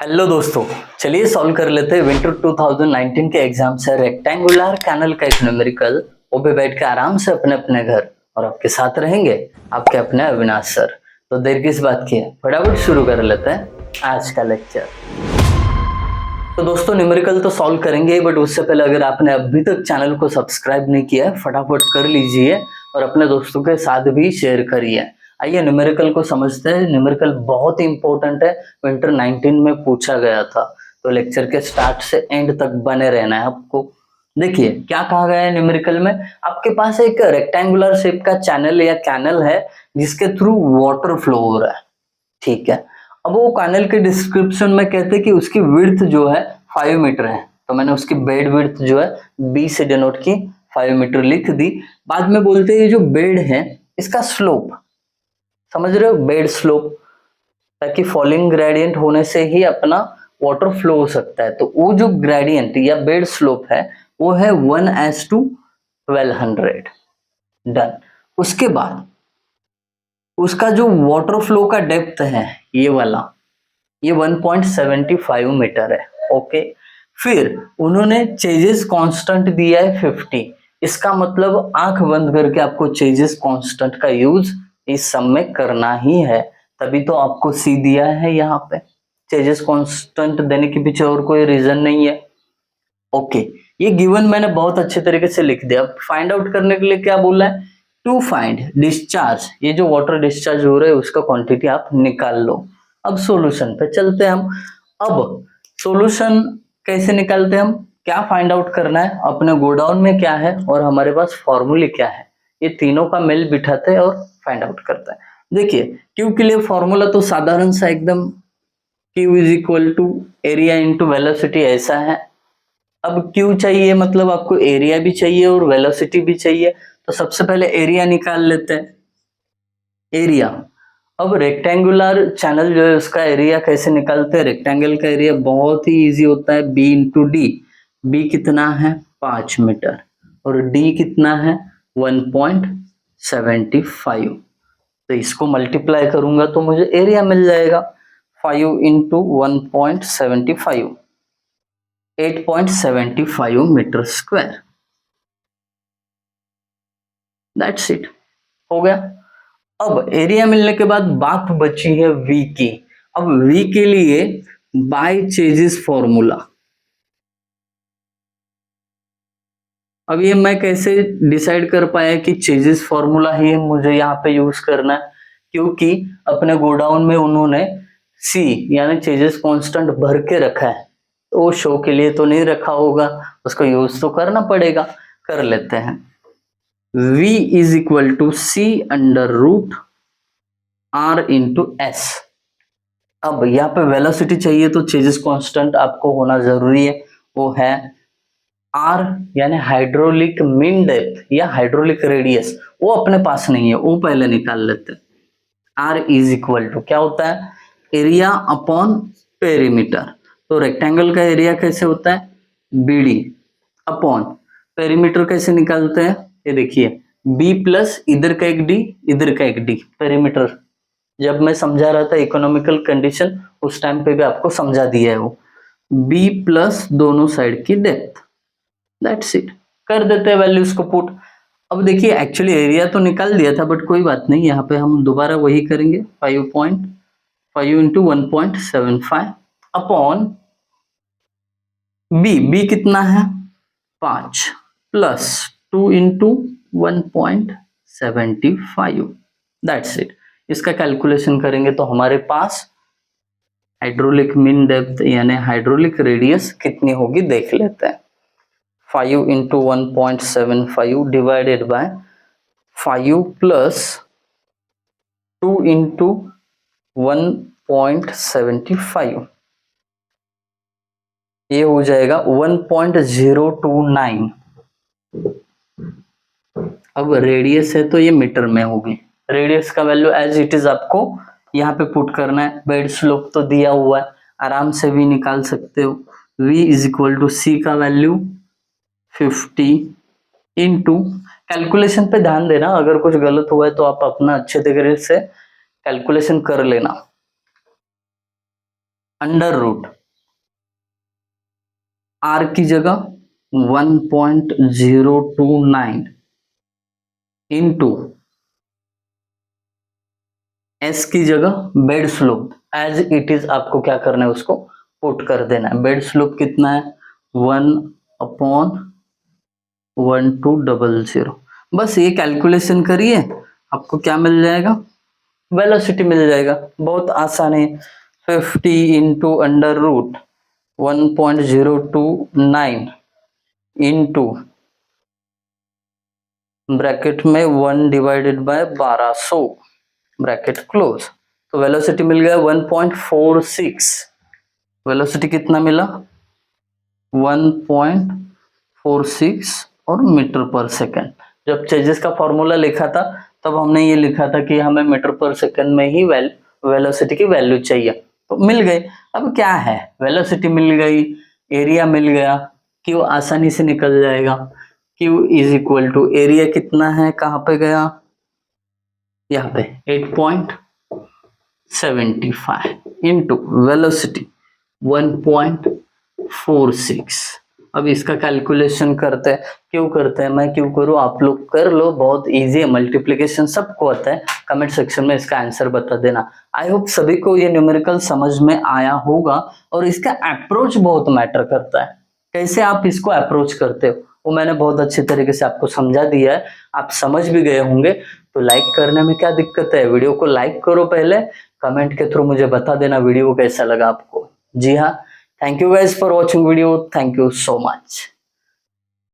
Hello दोस्तों, चलिए solve कर लेते हैं विंटर 2019 के एग्जाम से रेक्टेंगुलर कैनल का एक न्यूमेरिकल। वो भी बैठ के आराम से अपने अपने घर, और आपके साथ रहेंगे आपके अपने अविनाश सर। तो देर किस बात की है, फटाफट शुरू कर लेते हैं आज का लेक्चर। तो दोस्तों न्यूमेरिकल तो सॉल्व करेंगे, बट उससे पहले अगर आपने अभी तक चैनल को सब्सक्राइब नहीं किया है फटाफट कर लीजिए और अपने दोस्तों के साथ भी शेयर करिए। आइए न्यूमेरिकल को समझते हैं। न्यूमेरिकल बहुत ही इंपॉर्टेंट है, विंटर 19 में पूछा गया था, तो लेक्चर के स्टार्ट से एंड तक बने रहना है आपको। देखिए क्या कहा गया है न्यूमेरिकल में। आपके पास एक रेक्टेंगुलर शेप का चैनल या कैनल है जिसके थ्रू वाटर फ्लो हो रहा है, ठीक है। अब वो कैनल के डिस्क्रिप्शन में कहते हैं कि उसकी विड्थ जो है 5 मीटर है, तो मैंने उसकी बेड विड्थ जो है बी से डिनोट की 5 मीटर लिख दी। बाद में बोलते हैं ये जो बेड है इसका स्लोप, समझ रहे हो, बेड स्लोप, ताकि फॉलिंग ग्रेडियंट होने से ही अपना वाटर फ्लो हो सकता है। तो वो जो ग्रेडियंट या बेड स्लोप है वो है 1:1200। डन। उसके बाद उसका जो वाटर फ्लो का डेप्थ है ये वाला, ये 1.75 मीटर है, ओके। फिर उन्होंने चेजेस कांस्टेंट दिया है 50। इसका मतलब आंख बंद करके आपको चेजेस कांस्टेंट का यूज इस सम में करना ही है, तभी तो आपको सी दिया है यहाँ पे। चेजेस कांस्टेंट देने के पीछे और कोई रीजन नहीं है, ओके। ये गिवन मैंने बहुत अच्छे तरीके से लिख दिया। अब फाइंड आउट करने के लिए क्या बोला है, टू फाइंड डिस्चार्ज, ये जो वाटर डिस्चार्ज हो रहा है उसका क्वांटिटी आप निकाल लो। अब सॉल्यूशन पे चलते हैं हम। अब सॉल्यूशन कैसे निकालते हैं हम, क्या फाइंड आउट करना है, अपने गोडाउन में क्या है और हमारे पास फॉर्मूले क्या है, ये तीनों का मेल बिठाते हैं और फाइंड आउट करते हैं। देखिए क्यू के लिए फॉर्मूला तो साधारण सा एकदम, Q is equal to area into velocity, ऐसा है। अब क्यू चाहिए मतलब आपको एरिया भी चाहिए और वेलोसिटी भी चाहिए, तो सबसे पहले एरिया निकाल लेते हैं। एरिया, अब रेक्टेंगुलर चैनल जो है उसका एरिया कैसे निकालते हैं, रेक्टेंगल का एरिया बहुत ही इजी होता है, बी इंटू डी। बी कितना है 5 मीटर और डी कितना है 1.75। तो इसको मल्टीप्लाई करूंगा तो मुझे एरिया मिल जाएगा 5 into 1.75, 8.75 metre square. That's it, हो गया। अब एरिया मिलने के बाद बात बची है वी की। अब वी के लिए बाय चेजिस फॉर्मूला, अब ये मैं कैसे डिसाइड कर पाया कि चेजिस फॉर्मूला ही मुझे यहाँ पे यूज करना है, क्योंकि अपने गोडाउन में उन्होंने सी यानी चेजिस कांस्टेंट भर के रखा है, तो वो शो के लिए तो नहीं रखा होगा, उसको यूज तो करना पड़ेगा। कर लेते हैं। v is equal to C under root R into S. अब यहाँ पे वेलोसिटी चाहिए तो चेजिस कांस्टेंट आपको होना जरूरी है, वो है आर यानी हाइड्रोलिक मीन डेप्थ या हाइड्रोलिक रेडियस, वो अपने पास नहीं है, वो पहले निकाल लेते हैं। आर इज इक्वल टू क्या होता है, एरिया अपॉन पेरीमीटर। तो रेक्टेंगल का एरिया कैसे होता है, बीडी अपॉन पेरीमीटर कैसे निकालते हैं, ये देखिए बी प्लस इधर का एक डी इधर का एक डी। पेरीमीटर जब मैं समझा रहा था इकोनॉमिकल कंडीशन उस टाइम पे भी आपको समझा दिया है वो, बी प्लस दोनों साइड की डेप्थ। दैट्स इट, कर देते हैं वैल्यूज को पुट। अब देखिए एक्चुअली एरिया तो निकाल दिया था, बट कोई बात नहीं, यहाँ पे हम दोबारा वही करेंगे 5.5 इंटू 1.75 अपॉन बी। बी कितना है 5 प्लस 2 इंटू 1.75। That's it. इसका कैलकुलेशन करेंगे तो हमारे पास हाइड्रोलिक मीन डेप्थ यानी हाइड्रोलिक रेडियस कितनी होगी देख लेते हैं। 5 into 1.75 divided by 5 plus 2 into 1.75, ये हो जाएगा 1.029। अब रेडियस है तो ये मीटर में होगी, रेडियस का वैल्यू एज इट इज आपको यहाँ पे पुट करना है। बेड स्लोप तो दिया हुआ है, आराम से भी निकाल सकते हो। v इज इक्वल टू सी का वैल्यू 50 इंटू, कैलकुलेशन पे ध्यान देना, अगर कुछ गलत हुआ है तो आप अपना अच्छे तरीके से कैलकुलेशन कर लेना। अंडर रूट आर की जगह 1.029 इंटू एस की जगह bed slope as it is आपको क्या करना है, उसको पुट कर देना है। बेड स्लोप कितना है, 1/1200। बस ये कैलकुलेशन करिए, आपको क्या मिल जाएगा, वेलोसिटी मिल जाएगा। बहुत आसान है। 50 into under root 1.029 into bracket में 1/1200 ब्रैकेट क्लोज। तो वेलोसिटी मिल गया 1.46। वेलोसिटी कितना मिला, 1.46 और मीटर पर सेकंड। जब चेजिस का फॉर्मूला लिखा था तब हमने ये लिखा था कि हमें मीटर पर सेकंड में ही वेलोसिटी की वैल्यू चाहिए, तो मिल गई। अब क्या है, वेलोसिटी मिल गई, एरिया मिल गया, क्यू आसानी से निकल जाएगा। Q is equal to area कितना है, कहाँ पे गया, यहाँ पे 8.75 इंटू वेलोसिटी 1.46। अब इसका कैलकुलेशन करते हैं। क्यों करते हैं, मैं क्यों करूँ, आप लोग कर लो, बहुत इजी है, मल्टीप्लिकेशन सबको आता है। कमेंट सेक्शन में इसका आंसर बता देना। आई होप सभी को ये न्यूमेरिकल समझ में आया होगा। और इसका अप्रोच बहुत मैटर करता है, कैसे आप इसको अप्रोच करते हो वो मैंने बहुत अच्छे तरीके से आपको समझा दिया है, आप समझ भी गए होंगे। तो लाइक करने में क्या दिक्कत है, वीडियो को लाइक करो, पहले कमेंट के थ्रू मुझे बता देना वीडियो कैसा लगा आपको। जी हाँ, thank you guys for watching video, thank you so much.